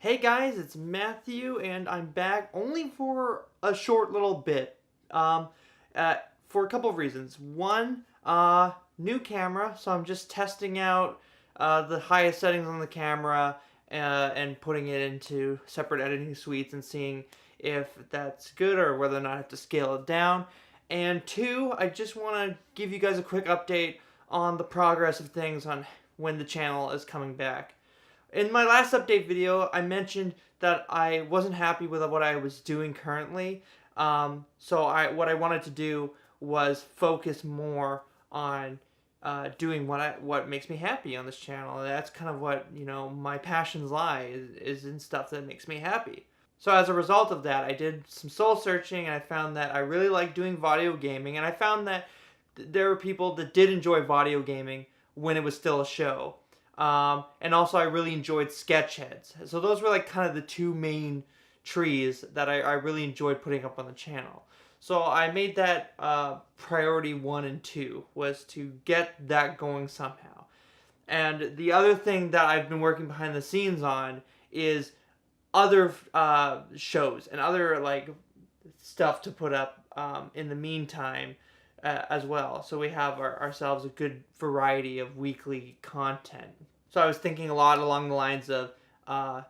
Hey guys, it's Matthew, and I'm back only for a short little bit. Um, for a couple of reasons. One, new camera, so I'm just testing out the highest settings on the camera and putting it into separate editing suites and seeing if that's good or whether or not I have to scale it down. And two, I just want to give you guys a quick update on the progress of things on when the channel is coming back. In my last update video, I mentioned that I wasn't happy with what I was doing currently. What I wanted to do was focus more on doing what makes me happy on this channel. That's kind of what my passions lie is in stuff that makes me happy. So as a result of that, I did some soul searching and I found that I really like doing audio gaming, and I found that there were people that did enjoy audio gaming when it was still a show. And also I really enjoyed Sketchheads. So those were like kind of the two main trees that I really enjoyed putting up on the channel. So I made that priority 1 and 2 was to get that going somehow. And the other thing that I've been working behind the scenes on is other shows and other like stuff to put up in the meantime as well. So we have ourselves a good variety of weekly content. So I was thinking a lot along the lines of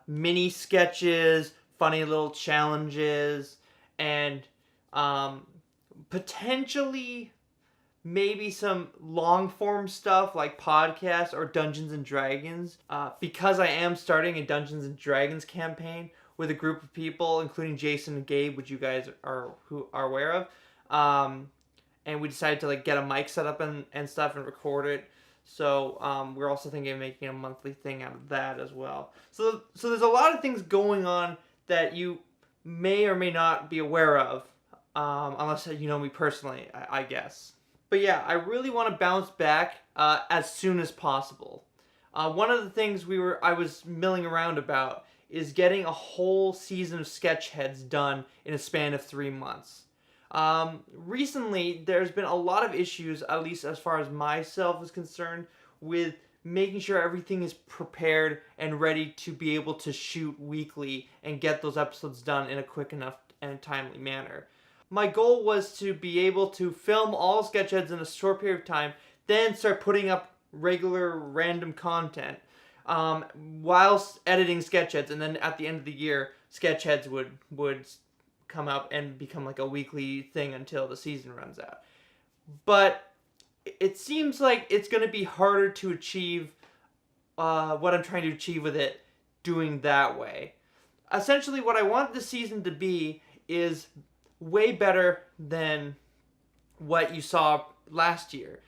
mini sketches, funny little challenges, and potentially maybe some long form stuff like podcasts or Dungeons and Dragons. Because I am starting a Dungeons and Dragons campaign with a group of people, including Jason and Gabe, which you guys are aware of. And we decided to like get a mic set up and stuff and record it. So we're also thinking of making a monthly thing out of that as well. So there's a lot of things going on that you may or may not be aware of, unless you know me personally, I guess. But yeah, I really want to bounce back as soon as possible. One of the things I was milling around about is getting a whole season of Sketchheads done in a span of 3 months. Recently, there's been a lot of issues, at least as far as myself is concerned, with making sure everything is prepared and ready to be able to shoot weekly and get those episodes done in a quick enough and timely manner. My goal was to be able to film all Sketchheads in a short period of time, then start putting up regular random content whilst editing Sketchheads, and then at the end of the year, Sketchheads would come up and become like a weekly thing until the season runs out. But it seems like it's going to be harder to achieve what I'm trying to achieve with it doing that way. Essentially, what I want the season to be is way better than what you saw last year,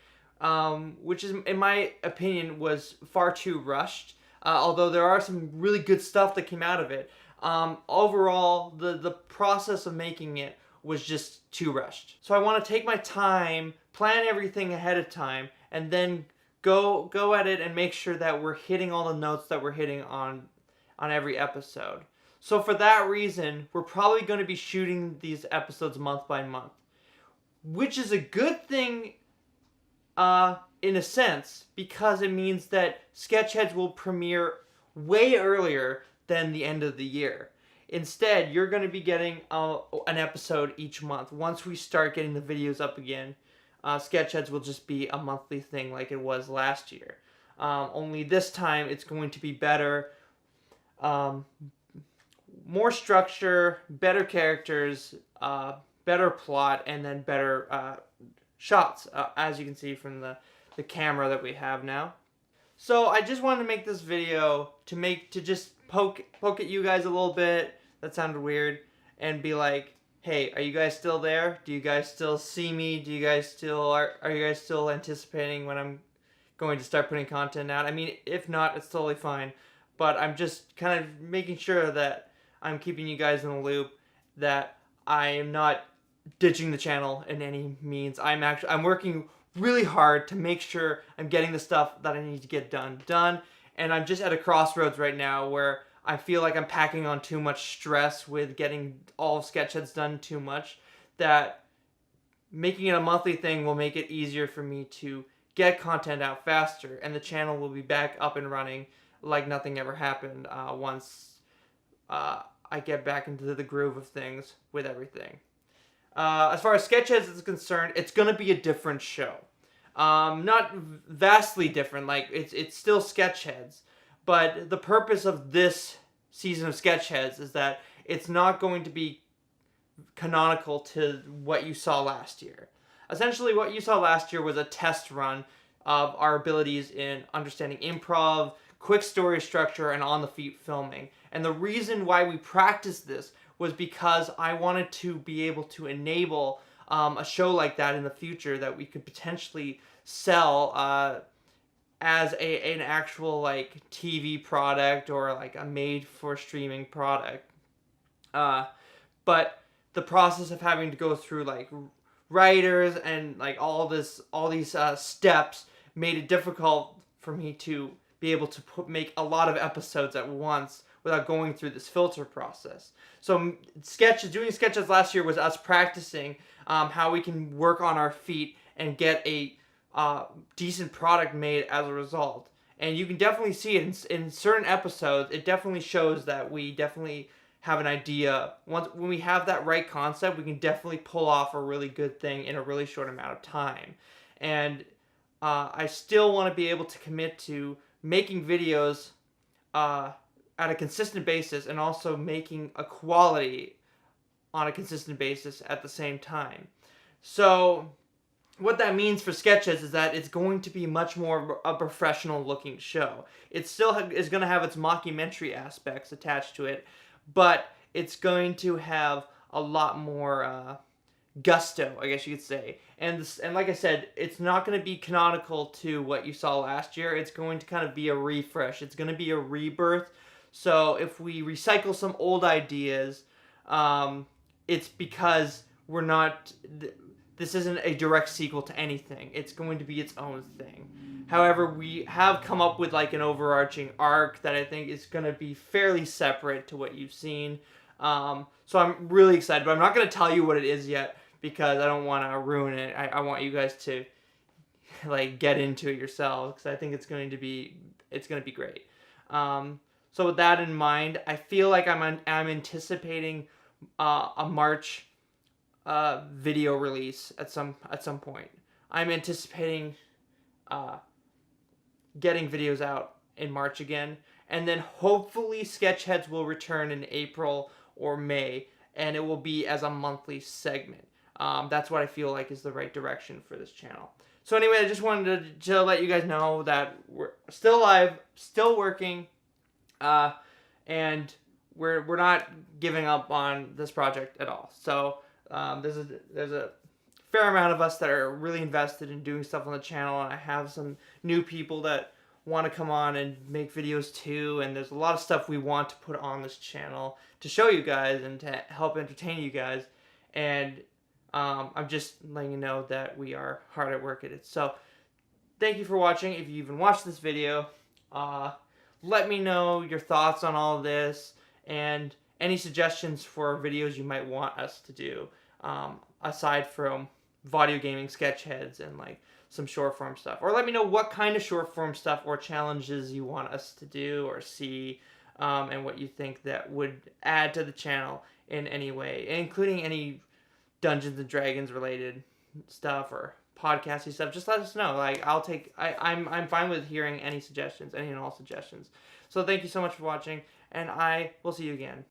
which is, in my opinion, was far too rushed. Although there are some really good stuff that came out of it. Overall, the process of making it was just too rushed. So I want to take my time, plan everything ahead of time, and then go at it and make sure that we're hitting all the notes that we're hitting on every episode. So for that reason, we're probably going to be shooting these episodes month by month, which is a good thing in a sense, because it means that Sketchheads will premiere way earlier than the end of the year. Instead, you're going to be getting an episode each month. Once we start getting the videos up again, Sketchheads will just be a monthly thing like it was last year. Only this time it's going to be better, more structure, better characters, better plot, and then better shots, as you can see from the camera that we have now. So I just wanted to make this video to just poke at you guys a little bit. That sounded weird. And be like, hey, are you guys still there? Do you guys still see me? Do you guys still are you guys still anticipating when I'm going to start putting content out? I mean, if not, it's totally fine. But I'm just kind of making sure that I'm keeping you guys in the loop, that I am not ditching the channel in any means. I'm working really hard to make sure I'm getting the stuff that I need to get done, and I'm just at a crossroads right now where I feel like I'm packing on too much stress with getting all of Sketchheads done too much, that making it a monthly thing will make it easier for me to get content out faster, and the channel will be back up and running like nothing ever happened once I get back into the groove of things with everything. As far as Sketchheads is concerned, it's gonna be a different show. Not vastly different. Like it's still Sketchheads, but the purpose of this season of Sketchheads is that it's not going to be canonical to what you saw last year. Essentially, what you saw last year was a test run of our abilities in understanding improv, quick story structure, and on the feet filming. And the reason why we practiced this was because I wanted to be able to enable a show like that in the future that we could potentially sell as an actual like TV product or like a made for streaming product. But the process of having to go through like writers and like all these steps made it difficult for me to be able to make a lot of episodes at once without going through this filter process. So doing sketches last year was us practicing how we can work on our feet and get a decent product made as a result. And you can definitely see it in certain episodes. It definitely shows that we definitely have an idea. When we have that right concept, we can definitely pull off a really good thing in a really short amount of time. And I still want to be able to commit to making videos at a consistent basis and also making a quality on a consistent basis at the same time. So what that means for Sketches is that it's going to be much more a professional looking show. It still is going to have its mockumentary aspects attached to it, but it's going to have a lot more gusto, I guess you could say. And like I said, it's not going to be canonical to what you saw last year. It's going to kind of be a refresh. It's going to be a rebirth. So if we recycle some old ideas, it's because we're not... This isn't a direct sequel to anything. It's going to be its own thing. However, we have come up with like an overarching arc that I think is going to be fairly separate to what you've seen. So I'm really excited, but I'm not going to tell you what it is yet because I don't want to ruin it. I want you guys to like get into it yourselves because I think it's going to be great. So with that in mind, I feel like I'm anticipating a March video release at some point. I'm anticipating getting videos out in March again, and then hopefully Sketchheads will return in April or May, and it will be as a monthly segment. That's what I feel like is the right direction for this channel. So anyway, I just wanted to let you guys know that we're still alive, still working, and we're not giving up on this project at all. So there's a fair amount of us that are really invested in doing stuff on the channel, and I have some new people that want to come on and make videos too, and there's a lot of stuff we want to put on this channel to show you guys and to help entertain you guys, and I'm just letting you know that we are hard at work at it. So thank you for watching. If you even watched this video, let me know your thoughts on all of this and any suggestions for videos you might want us to do, aside from video gaming Sketchheads and like some short form stuff. Or let me know what kind of short form stuff or challenges you want us to do or see, and what you think that would add to the channel in any way, including any Dungeons and Dragons related stuff or podcasty stuff. Just let us know. Like I'm fine with hearing any suggestions, any and all suggestions. So thank you so much for watching, and I will see you again.